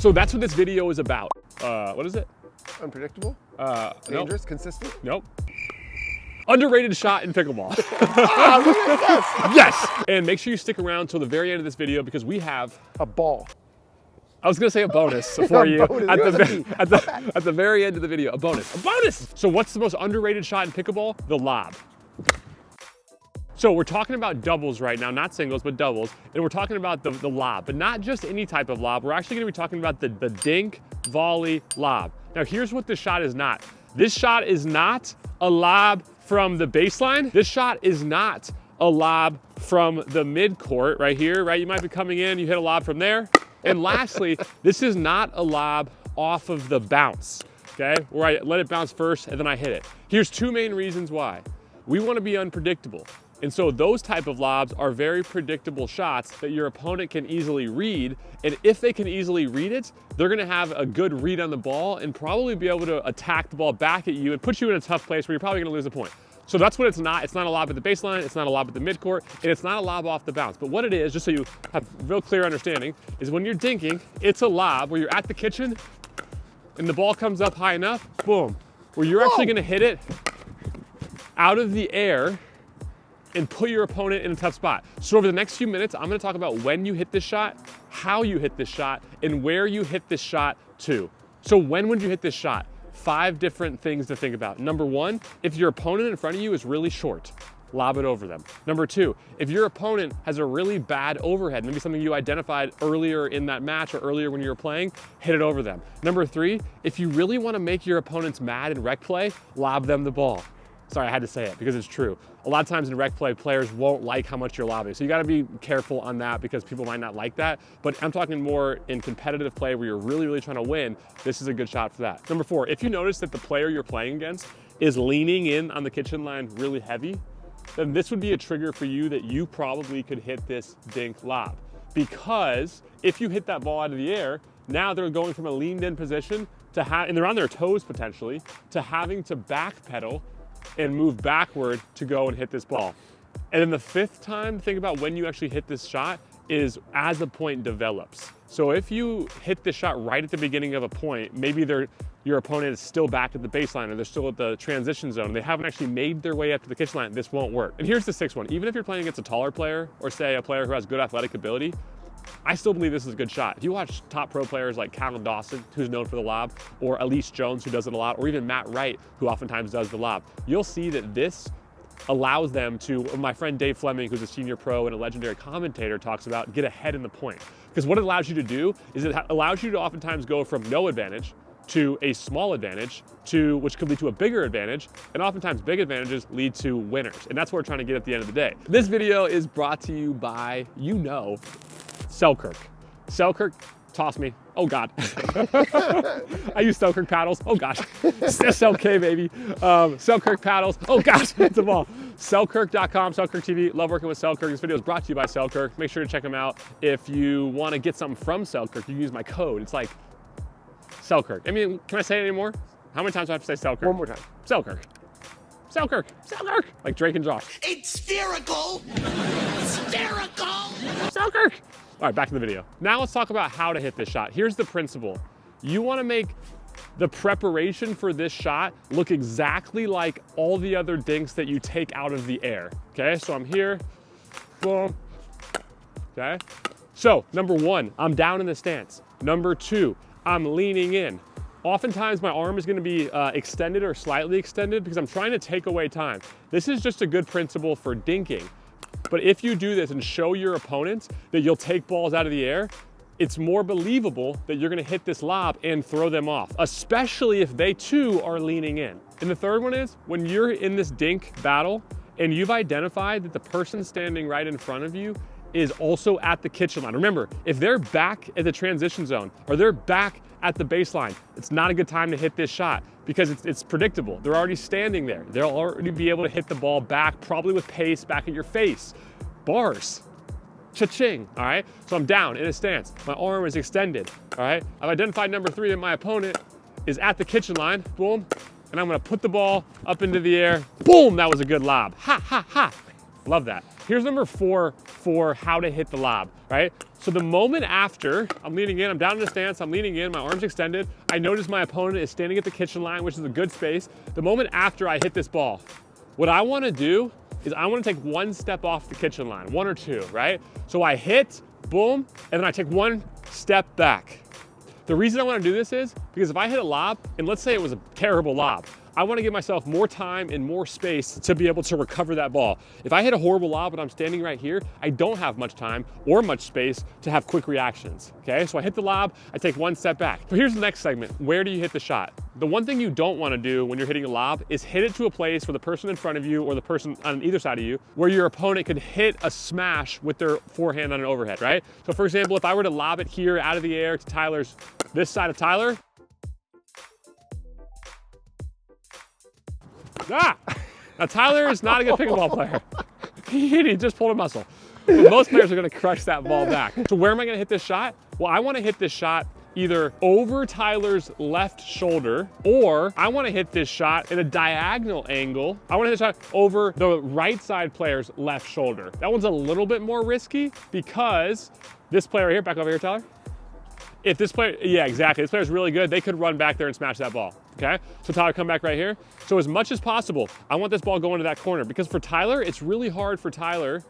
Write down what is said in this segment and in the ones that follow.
So that's what this video is about. What is it? Unpredictable? Nope. Dangerous? Consistent? Nope. Underrated shot in pickleball. Ah, Yes! And make sure you stick around till the very end of this video because we have a ball. I was gonna say a bonus for you bonus. at the very end of the video. A bonus. A bonus! So what's the most underrated shot in pickleball? The lob. So we're talking about doubles right now, not singles, but doubles. And we're talking about the lob, but not just any type of lob. We're actually gonna be talking about the dink, volley, lob. Now here's what this shot is not. This shot is not a lob from the baseline. This shot is not a lob from the mid-court right here, right? You might be coming in, you hit a lob from there. And lastly, this is not a lob off of the bounce, okay? Where I let it bounce first and then I hit it. Here's two main reasons why. We wanna be unpredictable. And so those type of lobs are very predictable shots that your opponent can easily read. And if they can easily read it, they're gonna have a good read on the ball and probably be able to attack the ball back at you and put you in a tough place where you're probably gonna lose a point. So that's what it's not. It's not a lob at the baseline, it's not a lob at the midcourt, and it's not a lob off the bounce. But what it is, just so you have real clear understanding, is when you're dinking, it's a lob where you're at the kitchen and the ball comes up high enough, boom, where you're actually gonna hit it out of the air and put your opponent in a tough spot. So over the next few minutes, I'm gonna talk about when you hit this shot, how you hit this shot, and where you hit this shot to. So when would you hit this shot? 5 different things to think about. Number 1, if your opponent in front of you is really short, lob it over them. Number 2, if your opponent has a really bad overhead, maybe something you identified earlier in that match or earlier when you were playing, hit it over them. Number 3, if you really wanna make your opponents mad in rec play, lob them the ball. Sorry, I had to say it because it's true. A lot of times in rec play, players won't like how much you're lobbing. So you gotta be careful on that because people might not like that. But I'm talking more in competitive play where you're really, really trying to win. This is a good shot for that. Number 4, if you notice that the player you're playing against is leaning in on the kitchen line really heavy, then this would be a trigger for you that you probably could hit this dink lob. Because if you hit that ball out of the air, now they're going from a leaned in position to and they're on their toes potentially, to having to backpedal and move backward to go and hit this ball. And then the 5th time, think about when you actually hit this shot is as the point develops. So if you hit this shot right at the beginning of a point, maybe your opponent is still back at the baseline or they're still at the transition zone, they haven't actually made their way up to the kitchen line, this won't work. And here's the 6th one. Even if you're playing against a taller player or say a player who has good athletic ability, I still believe this is a good shot. If you watch top pro players like Callum Dawson, who's known for the lob, or Elise Jones, who does it a lot, or even Matt Wright, who oftentimes does the lob, you'll see that this allows them to, my friend Dave Fleming, who's a senior pro and a legendary commentator, talks about get ahead in the point. Because what it allows you to do is it allows you to oftentimes go from no advantage to a small advantage, which could lead to a bigger advantage, and oftentimes big advantages lead to winners. And that's what we're trying to get at the end of the day. This video is brought to you by, Selkirk. Selkirk, toss me. Oh God. I use Selkirk paddles. Oh gosh. SLK baby. Selkirk paddles. Oh gosh, it's a ball. Selkirk.com, Selkirk TV. Love working with Selkirk. This video is brought to you by Selkirk. Make sure to check them out. If you want to get something from Selkirk, you can use my code. It's like Selkirk. I mean, can I say it anymore? How many times do I have to say Selkirk? One more time. Selkirk. Selkirk. Selkirk. Like Drake and Josh. It's spherical. Spherical. Selkirk. All right, back to the video. Now let's talk about how to hit this shot. Here's the principle. You wanna make the preparation for this shot look exactly like all the other dinks that you take out of the air, okay? So I'm here, boom, okay? So number 1, I'm down in the stance. Number 2, I'm leaning in. Oftentimes my arm is gonna be extended or slightly extended because I'm trying to take away time. This is just a good principle for dinking. But if you do this and show your opponents that you'll take balls out of the air, it's more believable that you're gonna hit this lob and throw them off, especially if they too are leaning in. And the 3rd one is, when you're in this dink battle and you've identified that the person standing right in front of you is also at the kitchen line. Remember, if they're back at the transition zone or they're back at the baseline, it's not a good time to hit this shot because it's predictable. They're already standing there. They'll already be able to hit the ball back, probably with pace, back at your face. Bars. Cha-ching, all right? So I'm down in a stance. My arm is extended, all right? I've identified number 3 that my opponent is at the kitchen line, boom, and I'm gonna put the ball up into the air. Boom, that was a good lob. Ha, ha, ha. Love that. Here's number 4 for how to hit the lob, right? So the moment after, I'm leaning in, I'm down in the stance, I'm leaning in, my arm's extended, I notice my opponent is standing at the kitchen line, which is a good space. The moment after I hit this ball, what I wanna do is I wanna take 1 step off the kitchen line, 1 or 2, right? So I hit, boom, and then I take 1 step back. The reason I wanna do this is because if I hit a lob, and let's say it was a terrible lob, I wanna give myself more time and more space to be able to recover that ball. If I hit a horrible lob and I'm standing right here, I don't have much time or much space to have quick reactions, okay? So I hit the lob, I take 1 step back. So here's the next segment. Where do you hit the shot? The one thing you don't wanna do when you're hitting a lob is hit it to a place where the person in front of you or the person on either side of you, where your opponent could hit a smash with their forehand on an overhead, right? So for example, if I were to lob it here out of the air to Tyler's, this side of Tyler, now Tyler is not a good pickleball player. He just pulled a muscle. But most players are gonna crush that ball back. So where am I gonna hit this shot? Well, I wanna hit this shot either over Tyler's left shoulder, or I wanna hit this shot at a diagonal angle. I wanna hit this shot over the right side player's left shoulder. That one's a little bit more risky because this player right here, back over here, Tyler. If this player, yeah, exactly. This player's really good. They could run back there and smash that ball, okay? So Tyler, come back right here. So as much as possible, I want this ball going to that corner because for Tyler, it's really hard for Tyler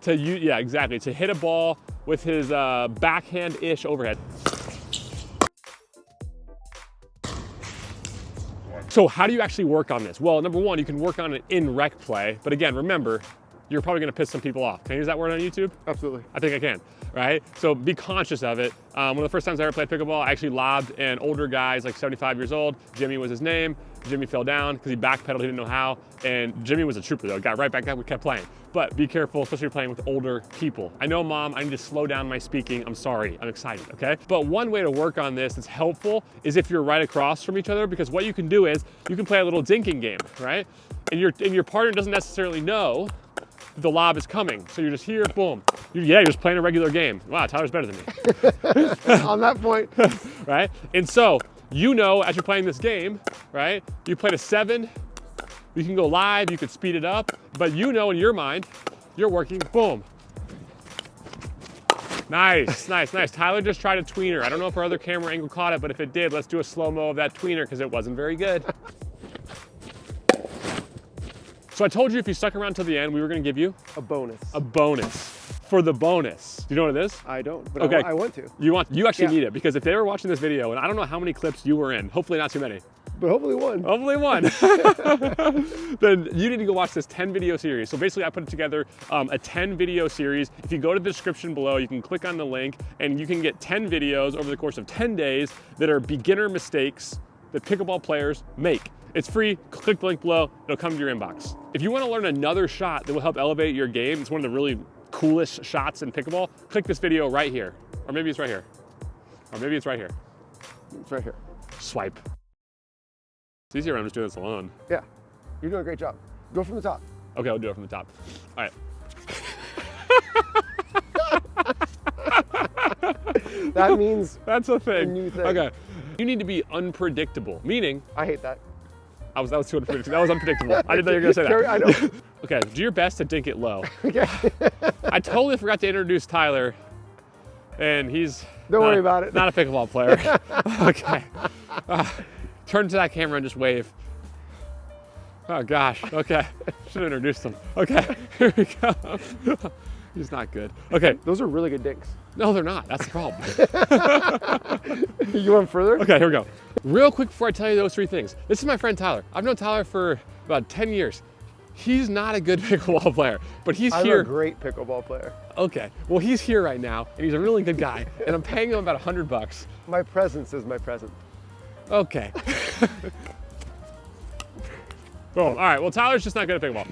to use, yeah, exactly, to hit a ball with his backhand-ish overhead. So how do you actually work on this? Well, number 1, you can work on it in rec play, but again, remember, you're probably gonna piss some people off. Can I use that word on YouTube? Absolutely. I think I can, right? So be conscious of it. One of the first times I ever played pickleball, I actually lobbed an older guy, he's like 75 years old. Jimmy was his name. Jimmy fell down because he backpedaled, he didn't know how. And Jimmy was a trooper though, got right back up, we kept playing. But be careful, especially if you're playing with older people. I know, Mom, I need to slow down my speaking. I'm sorry, I'm excited, okay? But one way to work on this that's helpful is if you're right across from each other, because what you can do is you can play a little dinking game, right? And your partner doesn't necessarily know the lob is coming. So you're just here, boom. You're just playing a regular game. Wow, Tyler's better than me. On that point. Right? And so, you know, as you're playing this game, right? You played a 7, you can go live, you could speed it up, but you know in your mind, you're working, boom. Nice, nice, nice. Tyler just tried a tweener. I don't know if our other camera angle caught it, but if it did, let's do a slow-mo of that tweener because it wasn't very good. So I told you if you stuck around till the end, we were gonna give you A bonus. a bonus. For the bonus, do you know what it is? I don't, but Okay. I want to. You actually Yeah. need it because if they were watching this video, and I don't know how many clips you were in, hopefully not too many, But hopefully one. hopefully one, then you need to go watch this 10 video series. So basically I put together a 10 video series. If you go to the description below, you can click on the link and you can get 10 videos over the course of 10 days that are beginner mistakes that pickleball players make. It's free, click the link below, it'll come to your inbox. If you wanna learn another shot that will help elevate your game, it's one of the really coolest shots in pickleball, click this video right here. Or maybe it's right here. Or maybe it's right here. It's right here. Swipe. It's easier when I'm just doing this alone. Yeah. You're doing a great job. Go from the top. Okay, I'll do it from the top. All right. That means That's a thing. A new thing. Okay. You need to be unpredictable, meaning, I hate that. that was too unpredictable. That was unpredictable. I didn't know you were gonna say Carry- that. I know. Okay, do your best to dink it low. Okay. I totally forgot to introduce Tyler, and he's Don't worry about it. Not a pickleball player. Okay. Turn to that camera and just wave. Oh gosh. Okay. Should have introduced him. Okay. Here we go. He's not good. Okay. Those are really good dinks. No, they're not. That's the problem. You want further? Okay, here we go. Real quick before I tell you those 3 things. This is my friend Tyler. I've known Tyler for about 10 years. He's not a good pickleball player, but he's I'm here. a great pickleball player. Okay, well he's here right now, and he's a really good guy, and I'm paying him about $100. My presence is my present. Okay. Boom. All right, well Tyler's just not good at pickleball.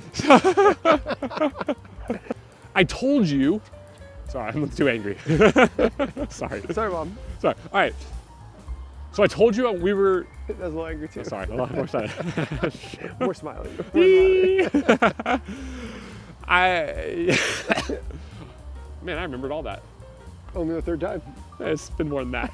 I told you. Sorry, I'm too angry. Sorry. Sorry, Mom. Sorry. All right. So I told you we were. That's a little angry too. Oh, sorry. A lot more excited. More smiling. More smiling. Man, I remembered all that. Only the 3rd time. It's been more than that.